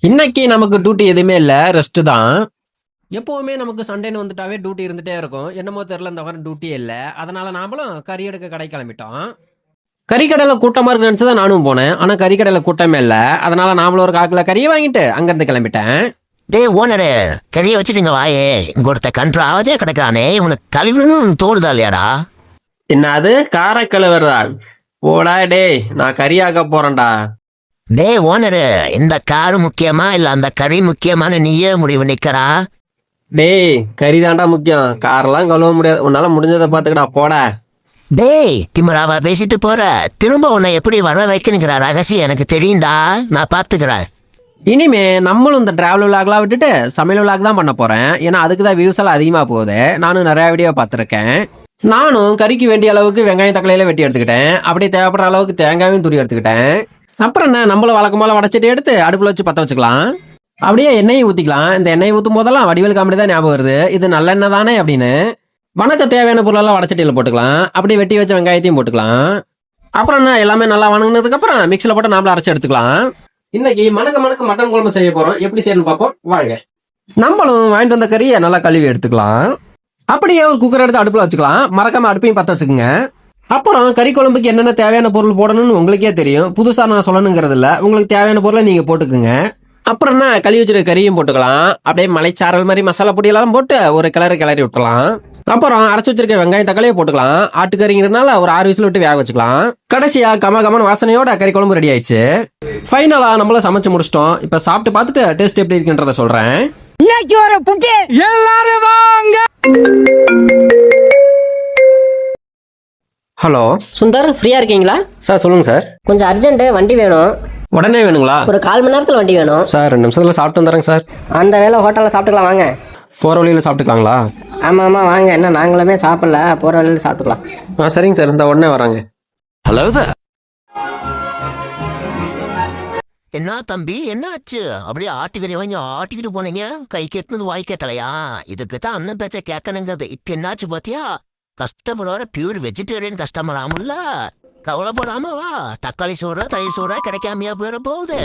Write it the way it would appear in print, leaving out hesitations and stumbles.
இன்னைக்கு நமக்கு டியூட்டி எதுவுமே இல்லை, ரெஸ்ட் தான். எப்போவுமே நமக்கு சண்டேன்னு வந்துட்டாவே டியூட்டி இருந்துகிட்டே இருக்கும். என்னமோ தெரில, இந்த வாரம் டியூட்டியே இல்லை. அதனால் நாமளும் கறி எடுக்க கடை கிளம்பிட்டோம். கறிக்கடையில் கூட்டமாக இருக்குன்னு நினச்சி தான் நானும் போனேன். ஆனால் கறிக்கடையில் கூட்டமே இல்லை. அதனால் நாமளும் ஒரு காக்கில் கறியை வாங்கிட்டு அங்கேருந்து கிளம்பிட்டேன். டேய் ஓனரு, கறியை வச்சுட்டு வாயே. இங்க ஒருத்த கன்று ஆவதே கிடக்கானே, உனக்கு கழிவுன்னு தோடுதா இல்லையாடா? என்னது காரை கழுவுறதா? போடா டேய், நான் கறியாக்க போகிறேன்டா. டேய் ஓனரு, இந்த காரு முக்கியமா இல்ல அந்த கறி முக்கியமான நீயே முடிவு நிக்கிறா? டேய் கறி தாண்டா முக்கியம், காரெல்லாம் கழுவ முடியாது. உன்னால முடிஞ்சதை பார்த்துக்கடா, போடா. டேய் திமிராவா பேசிட்டு போற? திரும்ப உன்னை எப்படி வர வைக்கணுங்கிற ரகசியம் எனக்கு தெரியும்டா, நான் பாத்துக்கிறேன். இனிமே நம்மளும் இந்த டிராவல் விளாக்லாம் விட்டுட்டு சமையல் விளாக் தான் பண்ண போறேன். ஏன்னா அதுக்கு தான் வியூஸ் எல்லாம் அதிகமாக போகுது. நானும் நிறைய வீடியோ பார்த்துருக்கேன். நானும் கறிக்கு வேண்டிய அளவுக்கு வெங்காயம் தக்காளியில வெட்டி எடுத்துக்கிட்டேன். அப்படியே தேவைப்படுற அளவுக்கு தேங்காயும் துரி எடுத்துக்கிட்டேன். அப்புறம் என்ன, நம்மளும் வழக்கமாக வடச்சட்டி எடுத்து அடுப்பில் வச்சு பற்ற வச்சுக்கலாம். அப்படியே எண்ணெயை ஊற்றிக்கலாம். இந்த எண்ணெயை ஊற்றும் போதெல்லாம் வடிவேல் காமெடி தான் ஞாபகம் வருது, இது நல்லெண்ணெய் தானே அப்படின்னு. வணக்க தேவையான பொருளெல்லாம் வடச்சட்டியில் போட்டுக்கலாம். அப்படியே வெட்டி வச்ச வெங்காயத்தையும் போட்டுக்கலாம். அப்புறம் என்ன, எல்லாமே நல்லா வணங்கினதுக்கப்புறம் மிக்சியில் போட்டு நாமளும் அரைச்சி எடுத்துக்கலாம். இன்னைக்கு மணக்க மட்டன் குழம்பு செய்ய போகிறோம். எப்படி செய்யணும்னு பார்ப்போம் வாங்க. நம்மளும் வாங்கிட்டு வந்த கறியை நல்லா கழுவி எடுத்துக்கலாம். அப்படியே ஒரு குக்கர் எடுத்து அடுப்பில் வச்சுக்கலாம். மறக்காம அடுப்பையும் பற்ற வச்சுக்கோங்க. அப்புறம் கறி குழம்புக்கு என்னென்ன தேவையான பொருள் போடணும்னு உங்களுக்கே தெரியும். புதுசாக நான் சொல்லணுங்கிறது இல்லை, உங்களுக்கு தேவையான பொருளை நீங்கள் போட்டுக்குங்க. அப்புறம் என்ன, கழுவி வச்சிருக்க கறியும் போட்டுக்கலாம். அப்படியே மலைச்சாரல் மாதிரி மசாலா பொடியெல்லாம் போட்டு ஒரு கிளறி விட்டுலாம். அப்புறம் அரைச்சி வச்சிருக்க வெங்காயம் தக்காளியே போட்டுக்கலாம். ஆட்டுக்கறிங்கிறதுனால ஒரு 6 விசில் விட்டு வேக வச்சுக்கலாம். கடைசியா கமகமன் வாசனையோட கறி குழம்பு ரெடி ஆயிடுச்சு. ஃபைனலா நம்மள சமைச்சு முடிச்சிட்டோம். இப்ப சாப்பிட்டு பார்த்துட்டு டேஸ்ட் எப்படி இருக்குன்றத சொல்றேன். எல்லாரும் வாங்க. ஹலோ சுந்தர், ஃப்ரீயா இருக்கீங்களா? சார் சொல்லுங்க சார். கொஞ்சம் அர்ஜென்ட், வண்டி வேணும். உடனே வேணுங்களா? ஒரு 1/4 மணி நேரத்தில் வண்டி வேணும் சார். 2 நிமிஷத்துல சாப்பிட்டு வந்துடுறேங்க சார். அந்த வேலை ஹோட்டலில் சாப்பிட்டுக்கலாம் வாங்க. போகிற வழியில் சாப்பிட்டுக்கலாங்களா? ஆமாம் வாங்க, என்ன நாங்களுமே சாப்பிடல, போகிற வழியில் சாப்பிட்டுக்கலாம். சரிங்க சார், இந்த உடனே வராங்க. Hello there. என்ன தம்பி, என்ன ஆச்சு? அப்படியே ஆட்டுக்கறி வாங்கி ஆட்டிக்கிட்டு போனீங்க, கை கெட்டினது வாய் கேட்டலையா? இதுக்கு தான் அண்ணன் பேச்ச கேட்கணுங்கிறது. இப்ப என்னாச்சு பாத்தியா? கஸ்டமரோட பியூர் வெஜிடேரியன் கஸ்டமர் ஆமுல்ல. கவலைப்படாம வா, தக்காளி சோறா தயிர் சோறா கிடைக்காமையா போயிட போகுது.